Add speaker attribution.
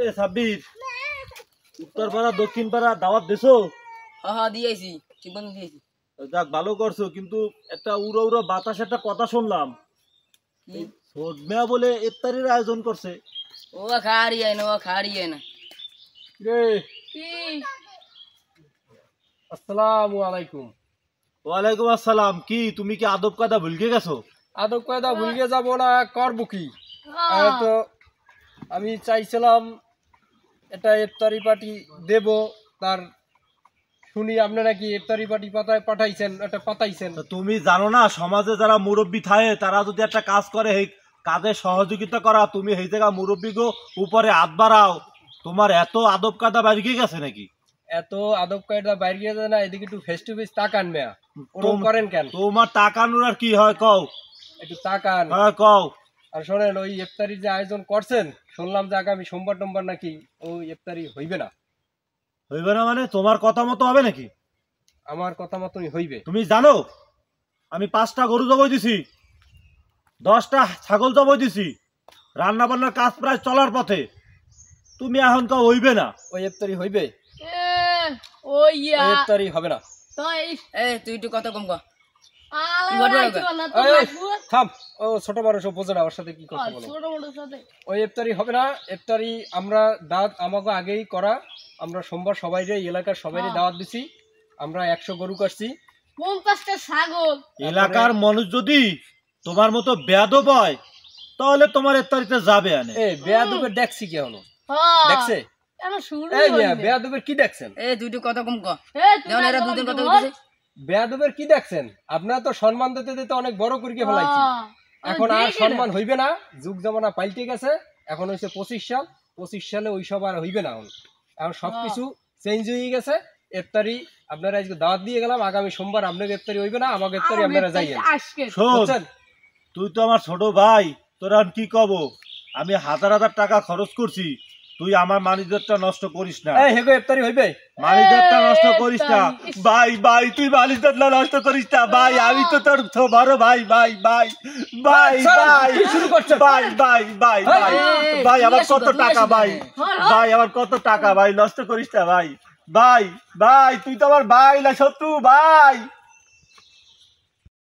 Speaker 1: এ সাব্বির, উত্তর পাড়া দক্ষিণ পাড়া দাওয়াত দিছো?
Speaker 2: হ্যাঁ দিয়েছি, ঠিক মতো দিয়েছি।
Speaker 1: যাক, ভালো করছো। কিন্তু একটা উড়ো উড়ো বাতাস একটা কথা শুনলাম,
Speaker 2: কি?
Speaker 1: সদমেয়া বলে ইফতারির আয়োজন করছে।
Speaker 2: ও খাড়ি হয় না, ও খাড়ি হয় না।
Speaker 3: রে
Speaker 2: কি?
Speaker 3: আসসালামু আলাইকুম।
Speaker 1: ওয়ালাইকুম আসসালাম। কি তুমি কি আদব কায়দা ভুলকে গেছো?
Speaker 3: আদব কায়দা ভুলকে যাব না, করবো কি? তো আমি চাইছিলাম এটা ইফতারি পার্টি দেব, তার শুনি আপনারা কি ইফতারি পার্টি পাঠাইছেন, এটা পাঠাইছেন।
Speaker 1: তা তুমি জানো না, সমাজে যারা মুরব্বী থাকে তারা যদি একটা কাজ করে, এই কাজে সহযোগিতা করা, তুমি এই জায়গা মুরব্বীকে উপরে হাত বাড়াও। তোমার এত আদব কায়দা বাড়িয়ে গেছে নাকি?
Speaker 3: এত আদব কায়দা বাইরে যায় না, এদিকে একটু ফেস টু ফেস তাকান মেয়া, ওরকম করেন কেন?
Speaker 1: তোমার তাকানোর আর কি হয় কও?
Speaker 3: একটু তাকান।
Speaker 1: হ্যাঁ কও।
Speaker 3: আর শোনেন, ওই ইফতারি যে আয়োজন করছেন, শুনলাম যে আগামী সোমবার টোমবার নাকি ওই ইফতারি হইবে না।
Speaker 1: হইবে না মানে তোমার কথা মতো হবে নাকি?
Speaker 3: আমার কথা মতনই হইবে।
Speaker 1: তুমি জানো আমি 5টা গরু জবাই দিছি, 10টা ছাগল জবাই দিছি, রান্না বান্নার কাজ প্রায় চলার পথে। তুমি এখন কাউ হইবে না?
Speaker 3: ওই ইফতারি হইবে?
Speaker 4: ওই
Speaker 3: ওই ইফতারি হবে না।
Speaker 2: তুই একটু কথা কম কর।
Speaker 3: থাম, ও ছোট মানুষ, ও বোঝে না ওর সাথে কি কথা বলো। ওই ইফতারি হবে না। ইফতারি আমরা দাওয়াত আমাকে আগেই করা, আমরা সোমবার সবাইরে এলাকার সবাইরে দাওয়াত দিছি। আমরা 100 গরু কাটছি,
Speaker 4: 50টা ছাগল।
Speaker 1: এলাকার মানুষ যদি তোমার মতো বেয়াদব হয় তাহলে তোমার ইফতারিতে যাবে আনে।
Speaker 3: বেয়াদবের দেখছি কি হলো? দেখছে? বেয়াদবের কি দেখছেন?
Speaker 2: তুই একটু কথা কম কর।
Speaker 4: তুই
Speaker 2: যেমন এরা দুদিন কথা বলতেছে।
Speaker 3: বেয়াদবের কি দেখছেন? আপনারা তো সম্মান দিতে দিতে অনেক বড় করে ফেলাইছি। এখন আর সম্মান হইবে না, যুগ জামানা পাল্টে গেছে। এখন হইছে 25 সাল, 25 সালে ওইসব আর হইবে না। এখন সবকিছু চেঞ্জ হয়ে গেছে। ইফতারি আপনারা আজকে দাওয়াত দিয়ে গেলাম, আগামী সোমবার আপনাদের ইফতারি হইবে না, আমাকে ইফতারি আপনারা যাইয়েন।
Speaker 1: শোন, তুই তো আমার ছোট ভাই, তোর আর কি কব। আমি হাজার হাজার টাকা খরচ করছি, তুই আমার মানিজ্যটা নষ্ট করিস না।
Speaker 3: হেগো ইফতারি হইবে?
Speaker 1: মানিজ্যটা নষ্ট করিস না ভাই, ভাই তুই মানিজ্যটা নষ্ট করিস না ভাই। আমি তো তোর বড় ভাই। ভাই ভাই ভাই ভাই
Speaker 3: শুরু করছে।
Speaker 1: ভাই ভাই ভাই ভাই ভাই আমার কত টাকা ভাই, ভাই আমার কত টাকা ভাই, নষ্ট করিস না ভাই। ভাই ভাই তুই তো আমার ভাই না শত্রু ভাই।